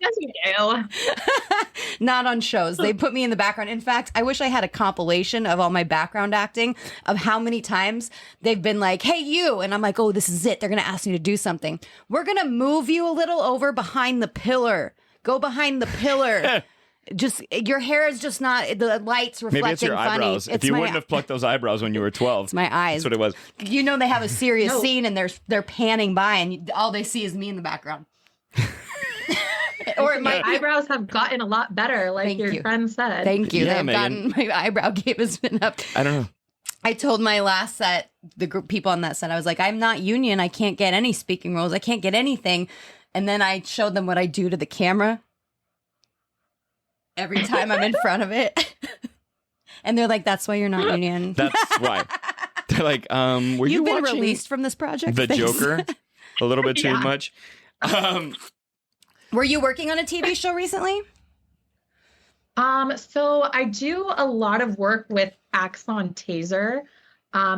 Yes, you do. Not on shows. They put me in the background. In fact, I wish I had a compilation of all my background acting of how many times they've been like, hey, you. And I'm like, oh, this is it. They're going to ask me to do something. We're going to move you a little over behind the pillar. Go behind the pillar. Just your hair is just not the lights reflecting. Maybe it's your funny. eyebrows. If you wouldn't have plucked those eyebrows when you were 12. It's my eyes. That's what it was. You know, they have a serious scene and they're panning by and all they see is me in the background. Or my eyebrows have gotten a lot better, like your friend said. Thank you. Yeah, They've gotten, my eyebrow game has been up. I don't know. I told my last set, the group people on that set, I was like, I'm not union. I can't get any speaking roles. I can't get anything. And then I showed them what I do to the camera every time I'm in front of it. And they're like, that's why you're not union. That's why. They're like, were you You've been watching released from this project? The Thanks. Joker? A little bit too much. Were you working on a TV show recently? So I do a lot of work with Axon Taser.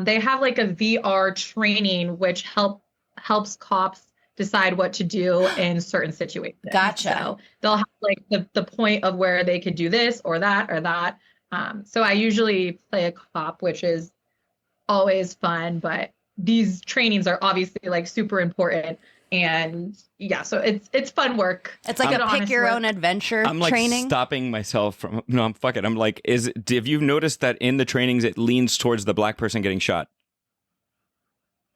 They have like a VR training which helps cops decide what to do in certain situations. Gotcha. So they'll have like the point of where they could do this or that or that. So I usually play a cop, which is always fun, but these trainings are obviously like super important. And yeah, so it's fun work. It's like a pick your own adventure I'm like training. stopping myself from, no, I'm fuck it. I'm like, have you noticed that in the trainings, it leans towards the black person getting shot?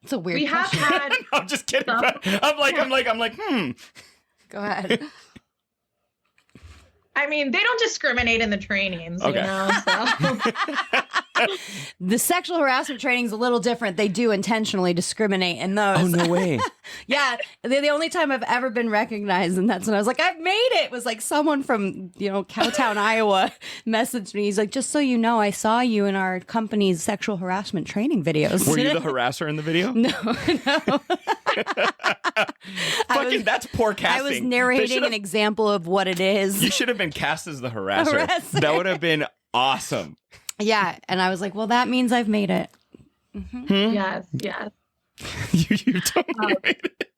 It's a weird We have question. had I'm just kidding. some- I'm like, Go ahead. I mean, they don't discriminate in the trainings, Okay. you know, so. The sexual harassment training is a little different. They do intentionally discriminate in those. Oh, no way. Yeah, the only time I've ever been recognized, and that's when I was like, I've made it. Was like someone from Cowtown, Iowa, messaged me. He's like, just so you know, I saw you in our company's sexual harassment training videos. Were you the harasser in the video? No. Fucking, that's poor casting. I was narrating an example of what it is. You should have been cast as the harasser. That would have been awesome. Yeah, and I was like, well, that means I've made it. Mm-hmm. Yes. You totally made it.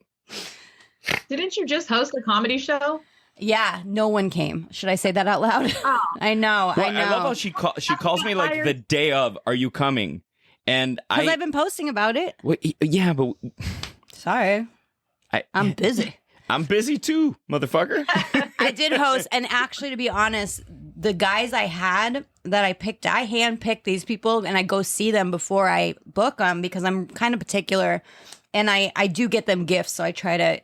Didn't you just host a comedy show? Yeah, no one came. Should I say that out loud? Oh. I know. Well, I love how she calls me like the day of, are you coming? And Because I've been posting about it. Yeah, but Sorry. I'm busy. I'm busy too, motherfucker. I did host, and actually, to be honest, the guys I had that I picked, I handpicked these people, and I go see them before I book them because I'm kind of particular, and I do get them gifts, so I try to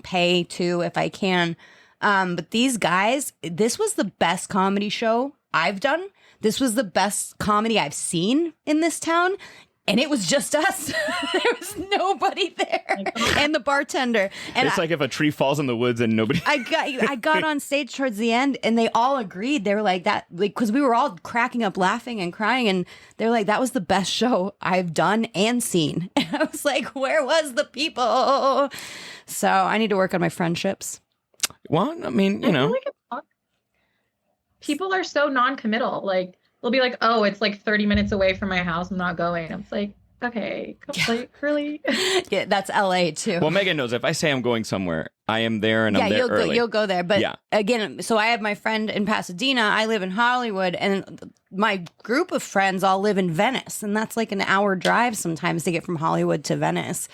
pay too if I can. But these guys, this was the best comedy show I've done. This was the best comedy I've seen in this town. And it was just us. There was nobody there. And the bartender. And it's like if a tree falls in the woods and nobody. I got on stage towards the end and they all agreed. They were like that, because we were all cracking up, laughing and crying. And they're like, that was the best show I've done and seen. And I was like, where was the people? So I need to work on my friendships. Well, I mean, I feel like people are so non-committal. Like, they'll be like, oh, it's like 30 minutes away from my house. I'm not going. I'm like, okay, like, really? Yeah, that's LA too. Well, Megan knows if I say I'm going somewhere, I am there and I'm there early. You'll go there. But again, so I have my friend in Pasadena. I live in Hollywood, and my group of friends all live in Venice, and that's like an hour drive sometimes to get from Hollywood to Venice.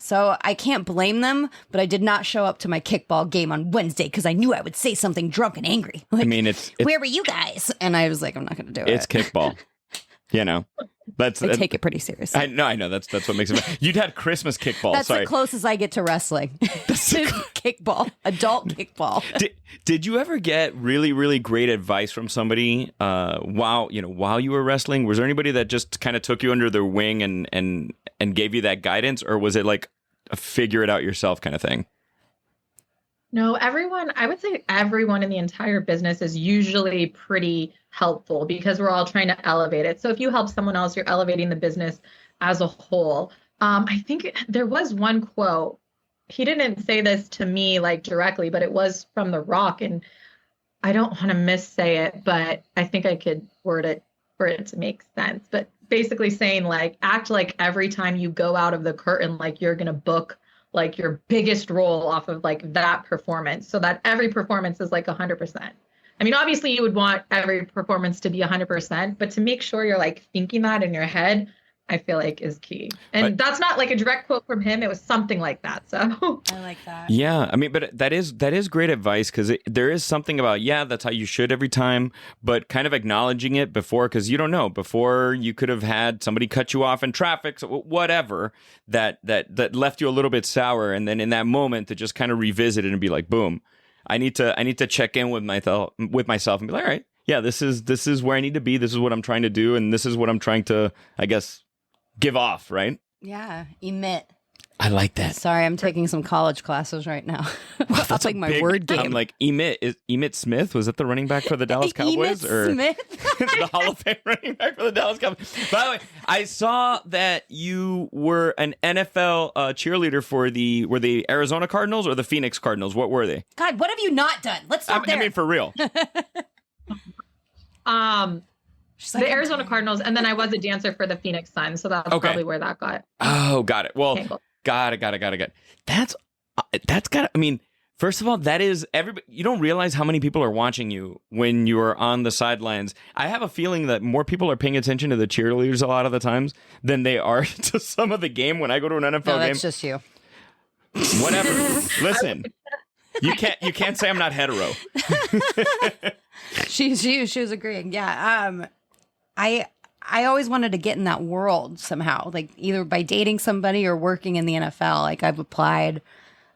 So I can't blame them, but I did not show up to my kickball game on Wednesday because I knew I would say something drunk and angry. Like, I mean, it's where were you guys? And I was like, I'm not going to do it. It's kickball. You know, I take it pretty seriously. I know that's what makes it. You'd had Christmas kickball. That's the closest I get to wrestling. Kickball, adult kickball. Did you ever get really, really great advice from somebody while you were wrestling? Was there anybody that just kind of took you under their wing and gave you that guidance, or was it like a figure it out yourself kind of thing? No, I would say everyone in the entire business is usually pretty helpful because we're all trying to elevate it. So if you help someone else, you're elevating the business as a whole. I think there was one quote. He didn't say this to me like directly, but it was from The Rock. And I don't want to missay it, but I think I could word it for it to make sense. But basically saying like, act like every time you go out of the curtain, like you're going to book like your biggest role off of like that performance, so that every performance is like 100%. I mean, obviously you would want every performance to be 100%, but to make sure you're like thinking that in your head, I feel like is key. And that's not like a direct quote from him. It was something like that. So I like that. Yeah, I mean, but that is great advice because there is something about, that's how you should every time, but kind of acknowledging it before, because you don't know, before you could have had somebody cut you off in traffic, so whatever, that left you a little bit sour, and then in that moment to just kind of revisit it and be like, boom, I need to check in with myself and be like, all right, yeah, this is where I need to be, this is what I'm trying to do, and this is what I'm trying to, I guess, give off, right? Yeah, emit. I like that. Sorry, I'm taking some college classes right now. That's like my word game. I'm like, Emmitt Smith, was that the running back for the Dallas Cowboys? Emmitt Smith? The Hall of Fame running back for the Dallas Cowboys. By the way, I saw that you were an NFL cheerleader for were the Arizona Cardinals or the Phoenix Cardinals? What were they? God, what have you not done? Let's stop there. I mean, for real. The Arizona Cardinals, and then I was a dancer for the Phoenix Suns, so that's probably where that got. Oh, got it. Well, got it. That's got it. I mean, first of all, that is everybody. You don't realize how many people are watching you when you are on the sidelines. I have a feeling that more people are paying attention to the cheerleaders a lot of the times than they are to some of the game. When I go to an NFL game, that's just you. Whatever. Listen, you can't say I'm not hetero. She was agreeing. Yeah. I always wanted to get in that world somehow, like either by dating somebody or working in the NFL. Like I've applied.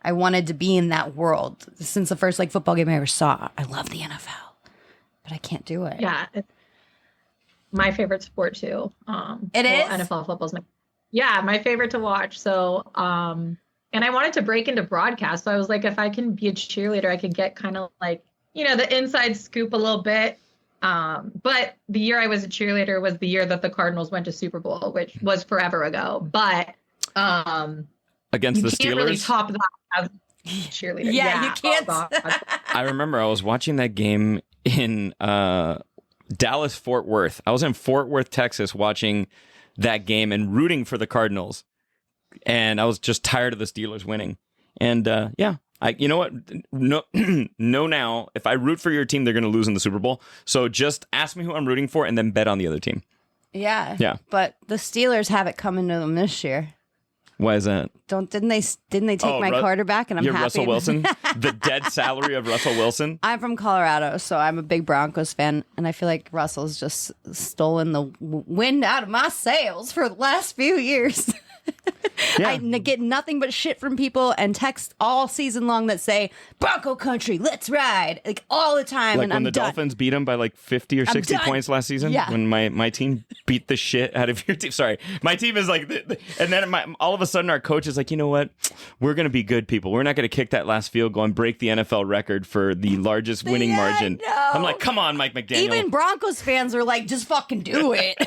I wanted to be in that world since the first like football game I ever saw. I love the NFL, but I can't do it. Yeah. It's my favorite sport too. It is? NFL football's my favorite to watch. So, and I wanted to break into broadcast. So I was like, if I can be a cheerleader, I could get kind of like, the inside scoop a little bit. But the year I was a cheerleader was the year that the Cardinals went to Super Bowl, which was forever ago. But against the Steelers, can't really top that as a cheerleader. Yeah, you can't. I remember I was watching that game in Dallas Fort Worth. I was in Fort Worth, Texas, watching that game and rooting for the Cardinals, and I was just tired of the Steelers winning. And you know what? No, now, if I root for your team, they're going to lose in the Super Bowl. So just ask me who I'm rooting for and then bet on the other team. Yeah. Yeah. But the Steelers have it coming to them this year. Why is that? Didn't they take my quarterback and I'm happy? Russell Wilson? The dead salary of Russell Wilson? I'm from Colorado, so I'm a big Broncos fan, and I feel like Russell's just stolen the wind out of my sails for the last few years. Yeah. I get nothing but shit from people and text all season long that say Bronco country, let's ride, like all the time. Like and when I'm the done. Dolphins beat them by like 50 or 60 points last season. Yeah. When my team beat the shit out of your team. Sorry, my team is like, and then all of a sudden our coach is like, you know what? We're gonna be good people. We're not gonna kick that last field goal and break the NFL record for the largest winning margin. I'm like, come on, Mike McDaniel. Even Broncos fans are like, just fucking do it.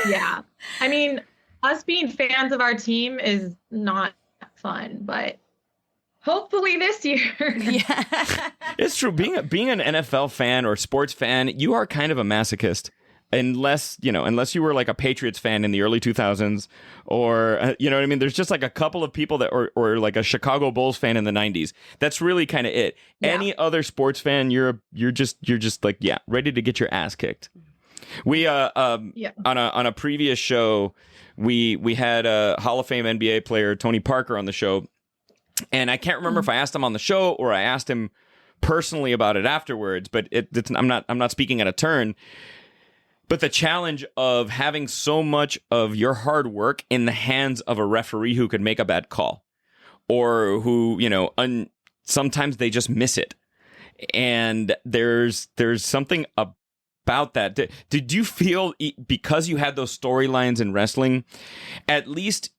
Yeah, I mean, us being fans of our team is not fun, but hopefully this year. Yeah. It's true. Being an NFL fan or sports fan, you are kind of a masochist. unless you were like a Patriots fan in the early 2000s, or you know what I mean. There's just like a couple of people that, or like a Chicago Bulls fan in the 90s. That's really kind of it. Yeah. Any other sports fan, you're just like, yeah, ready to get your ass kicked. We on a previous show, we had a Hall of Fame NBA player, Tony Parker, on the show, and I can't remember if I asked him on the show or I asked him personally about it afterwards, but I'm not speaking out of turn. But the challenge of having so much of your hard work in the hands of a referee who could make a bad call, or who, sometimes they just miss it. And there's something about that. Did you feel, because you had those storylines in wrestling, at least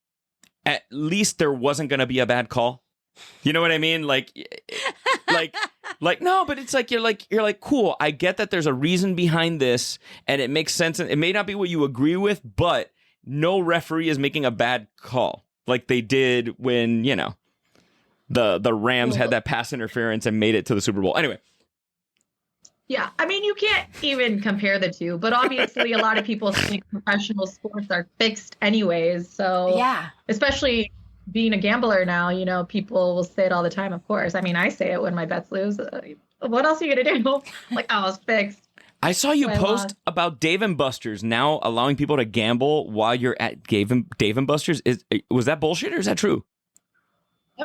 there wasn't going to be a bad call? You know what I mean? Like, no, but it's like, you're like, cool. I get that there's a reason behind this and it makes sense. And it may not be what you agree with, but no referee is making a bad call like they did when, the Rams had that pass interference and made it to the Super Bowl. Anyway. Yeah. I mean, you can't even compare the two, but obviously a lot of people think professional sports are fixed anyways. So yeah, especially being a gambler now, people will say it all the time, of course. I mean, I say it when my bets lose. What else are you going to do? I'm like, oh, it's fixed. I saw you post about Dave & Buster's now allowing people to gamble while you're at Dave & Buster's. Was that bullshit or is that true?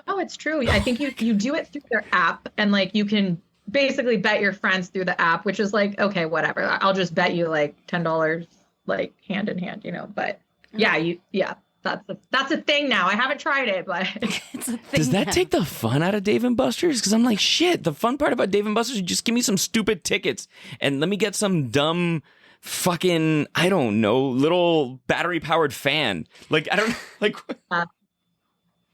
Oh, it's true. I think you do it through their app, and like you can basically bet your friends through the app, which is like, okay, whatever. I'll just bet you like $10, like hand in hand, But yeah. That's a thing now. I haven't tried it, but it's a thing. Does that take the fun out of Dave & Buster's? Because I'm like, shit, the fun part about Dave & Buster's is just give me some stupid tickets and let me get some dumb fucking, I don't know, little battery powered fan. Like, I don't like.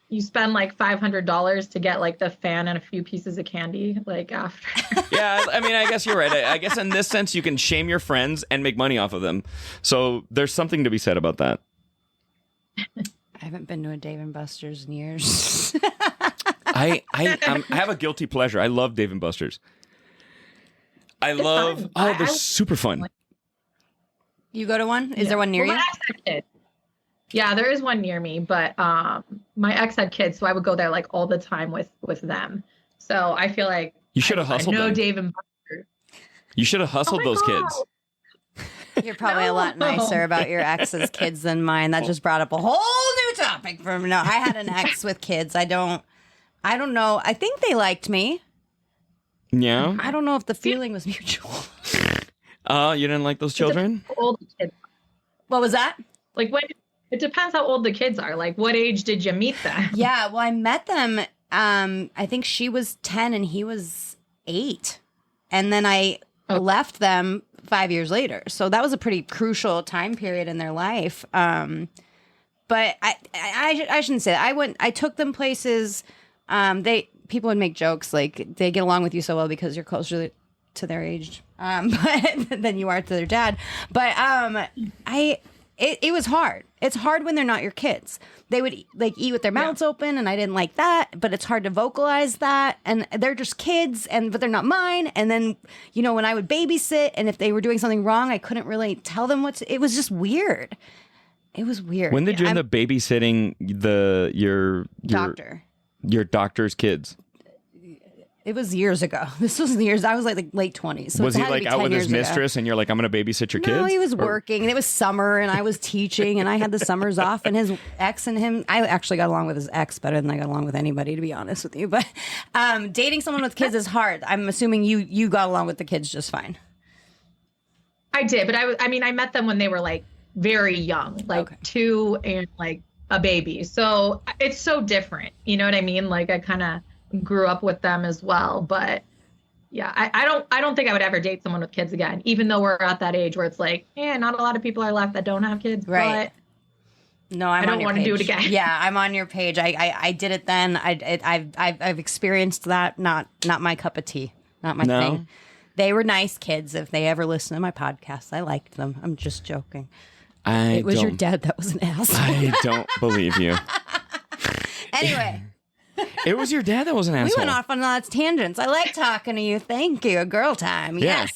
You spend like $500 to get like the fan and a few pieces of candy like after. Yeah, I mean, I guess you're right. I guess in this sense, you can shame your friends and make money off of them. So there's something to be said about that. I haven't been to a Dave & Buster's in years. I have a guilty pleasure. I love Dave & Buster's. They're super fun. You go to one? Is there one near you? Yeah, there is one near me, but my ex had kids, so I would go there like all the time with them. So I feel like you should have hustled them. Dave & Buster's. You should have hustled those kids. You're probably a lot nicer about your ex's kids than mine. That just brought up a whole new topic for me. No, I had an ex with kids. I don't know. I think they liked me. Yeah. I don't know if the feeling was mutual. You didn't like those children? How old the kids are. What was that? Like it depends how old the kids are. Like what age did you meet them? Yeah, well, I met them. I think she was 10 and he was 8. And then I left them 5 years later. So that was a pretty crucial time period in their life. But I shouldn't say that. I took them places. People would make jokes like they get along with you so well because you're closer to their age but than you are to their dad. But it was hard. It's hard when they're not your kids. They would like eat with their mouths open, and I didn't like that. But it's hard to vocalize that, and they're just kids, but they're not mine. And then when I would babysit, and if they were doing something wrong, I couldn't really tell them what to. It was just weird. It was weird. When did you end up babysitting your doctor's kids? It was years ago. This was years. I was like late 20s. So was he like out with his mistress and you're like, I'm going to babysit your kids? No, he was working and it was summer and I was teaching and I had the summers off and his ex and him. I actually got along with his ex better than I got along with anybody, to be honest with you. But dating someone with kids is hard. I'm assuming you got along with the kids just fine. I did, but I met them when they were like very young, like 2 and like a baby. So it's so different. You know what I mean? Like I kind of grew up with them as well, but yeah, I don't think I would ever date someone with kids again, even though we're at that age where it's like, not a lot of people are left that don't have kids. Right. But no, I don't want to do it again. Yeah, I'm on your page. I did it then. I've experienced that. Not my cup of tea. Not my thing. They were nice kids. If they ever listen to my podcast, I liked them. I'm just joking. It was your dad that was an asshole. I don't believe you. Anyway. It was your dad that was an asshole. We went off on lots of tangents. I like talking to you. Thank you. Girl time. Yes.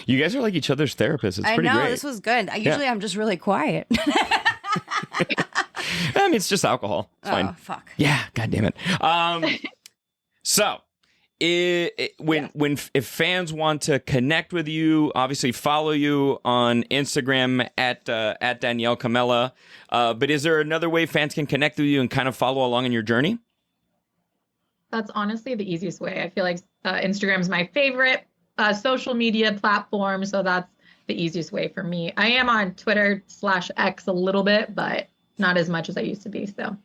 You guys are like each other's therapists. It's I pretty know great. this was good. Usually I'm just really quiet. I mean, it's just alcohol. It's fine. Oh fuck. Yeah, god damn it. So, if fans want to connect with you, obviously follow you on Instagram at Danielle Kamela. But is there another way fans can connect with you and kind of follow along in your journey? That's honestly the easiest way. I feel like Instagram is my favorite social media platform, so that's the easiest way for me. I am on Twitter/X a little bit, but not as much as I used to be. So.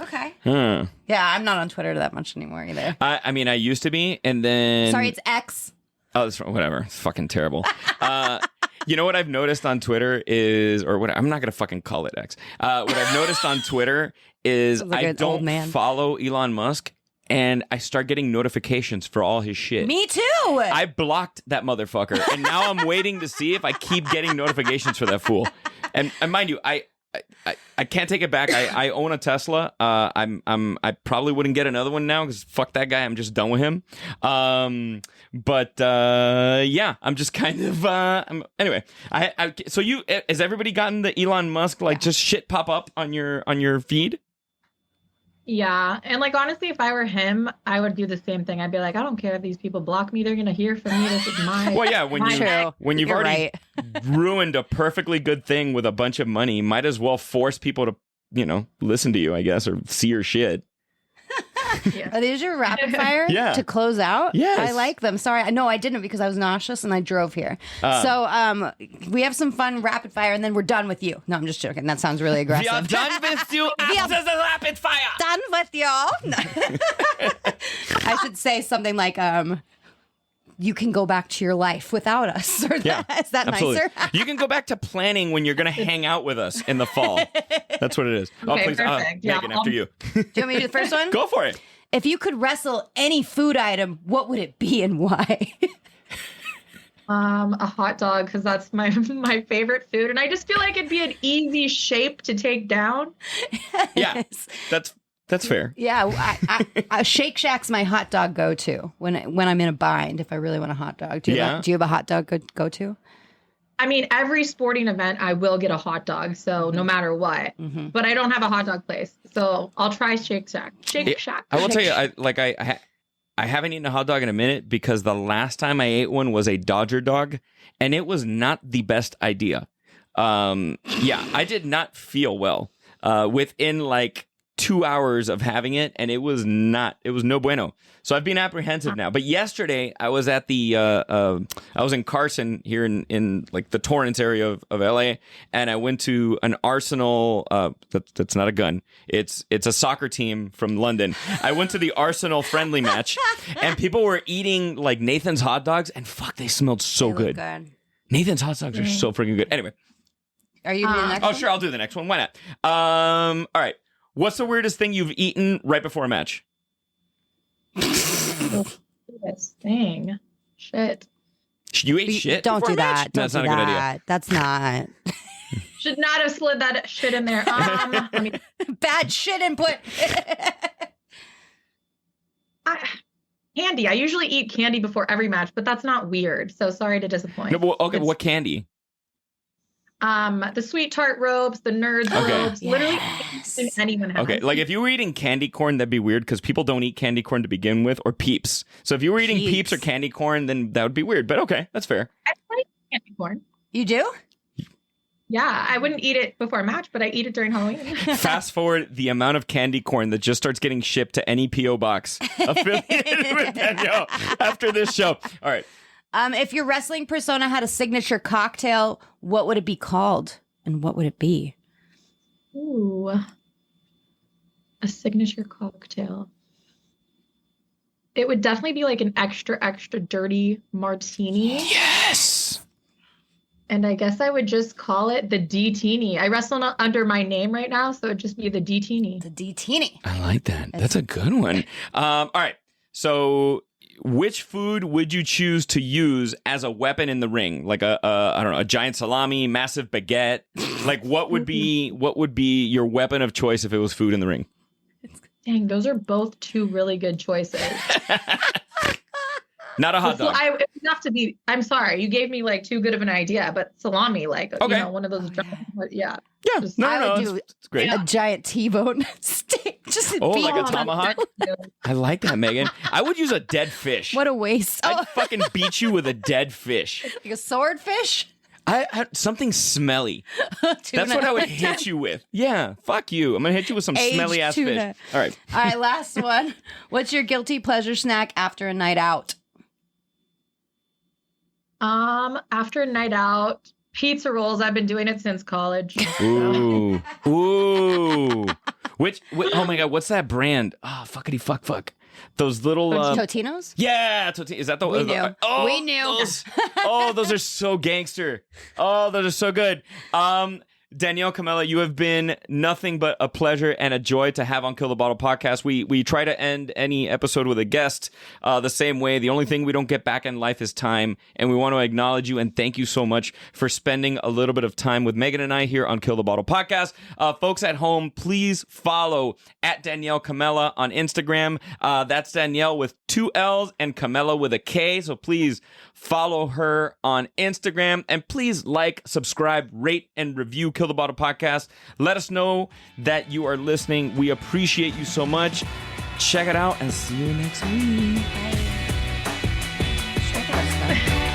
Okay. Huh. Yeah, I'm not on Twitter that much anymore either. I mean, I used to be, and then... Sorry, it's X. Oh, that's whatever. It's fucking terrible. You know what I've noticed on Twitter is, or what I'm not gonna fucking call it X. What I've noticed on Twitter is Sounds like I an old don't man. follow Elon Musk, and I start getting notifications for all his shit. Me too. I blocked that motherfucker, and now I'm waiting to see if I keep getting notifications for that fool. And mind you, I can't take it back. I own a Tesla. I probably wouldn't get another one now because fuck that guy. I'm just done with him. Yeah, I'm just kind of. Anyway, so has everybody gotten the Elon Musk just shit pop up on your feed? Yeah. And like, honestly, if I were him, I would do the same thing. I'd be like, I don't care if these people block me. They're going to hear from me. This is my. Well, yeah, when you've You're already right. ruined a perfectly good thing with a bunch of money, might as well force people to, listen to you, I guess, or see your shit. Yeah. Are these your rapid fire Yeah. to close out? Yes. I like them. Sorry. No, I didn't because I was nauseous and I drove here. So we have some fun rapid fire and then we're done with you. No, I'm just joking. That sounds really aggressive. We are done with you after the rapid fire. Done with y'all. I should say something like, you can go back to your life without us. Or Yeah, is that absolutely. nicer? You can go back to planning when you're going to hang out with us in the fall. That's what it is. Okay, Please, perfect. Yeah, Megan, after you. Do you want me to do the first one? Go for it. If you could wrestle any food item, what would it be and why? A hot dog, because that's my favorite food. And I just feel like it'd be an easy shape to take down. Yeah, that's fair. Yeah, Shake Shack's my hot dog go-to when I'm in a bind. If I really want a hot dog, do you have a hot dog go-to? I mean, every sporting event, I will get a hot dog. So no matter what, but I don't have a hot dog place. So I'll try Shake Shack. Shake Shack. I will tell you, I haven't eaten a hot dog in a minute because the last time I ate one was a Dodger dog, and it was not the best idea. Yeah, I did not feel well within 2 hours of having it, and it was no bueno. So I've been apprehensive now. But yesterday I was at I was in Carson here in the Torrance area of LA, and I went to an Arsenal. That's not a gun. It's a soccer team from London. I went to the Arsenal friendly match, and people were eating Nathan's hot dogs, and fuck, they smelled so They look good. Nathan's hot dogs are so freaking good. Anyway, Are you doing the next oh one? sure, I'll do the next one. Why not? All right. What's the weirdest thing you've eaten right before a match? This thing. Shit. You ate shit? Don't before do a match? that. Don't That's do not a good idea. that. That's not Should not have slid that shit in there. I mean, bad shit input. candy. I usually eat candy before every match, but that's not weird. So sorry to disappoint. No, but, okay, It's, what candy? the sweet tart robes, the nerds Okay. robes, literally Yes. anything anyone has. Okay, if you were eating candy corn, that'd be weird because people don't eat candy corn to begin with, or Peeps. So if you were eating Peeps or candy corn, then that would be weird. But okay, that's fair. I like candy corn. You do? Yeah, I wouldn't eat it before a match, but I eat it during Halloween. Fast forward the amount of candy corn that just starts getting shipped to any P.O. box affiliated with Danielle after this show. All right. If your wrestling persona had a signature cocktail, what would it be called? And what would it be? Ooh, a signature cocktail. It would definitely be an extra, extra dirty martini. Yes. And I guess I would just call it the D-Teeny. I wrestle under my name right now, so it'd just be the D-Teeny. The D-Teeny. I like that. That's a good one. All right. So which food would you choose to use as a weapon in the ring? Like I don't know, a giant salami, massive baguette. What would be your weapon of choice if it was food in the ring? Dang, those are both two really good choices. Not a hot dog. It would have to be. I'm sorry, you gave me like too good of an idea, but salami, like one of those. Yeah. Yeah. No. It's great. a giant T-bone steak. Just like a tomahawk. I like that, Megan. I would use a dead fish. What a waste! I'd fucking beat you with a dead fish. Like a swordfish. Something smelly. That's what I would hit you with. Yeah, fuck you. I'm gonna hit you with some smelly ass fish. All right. All right, last one. What's your guilty pleasure snack after a night out? After a night out, pizza rolls. I've been doing it since college. Ooh. Oh my god, what's that brand? Oh, fuckity fuck. Those little Totino's? Yeah, is that the We knew. We knew. Those are so gangster. Oh, those are so good. Danielle, Kamela, you have been nothing but a pleasure and a joy to have on Kill the Bottle podcast. We try to end any episode with a guest the same way. The only thing we don't get back in life is time, and we want to acknowledge you and thank you so much for spending a little bit of time with Megan and I here on Kill the Bottle podcast. Folks at home, please follow at Danielle Kamela on Instagram. That's Danielle with 2 L's and Kamela with a K. So please follow her on Instagram, and please like, subscribe, rate, and review Kill the Bottle podcast. Let us know that you are listening. We appreciate you so much. Check it out and see you next week. Check our stuff.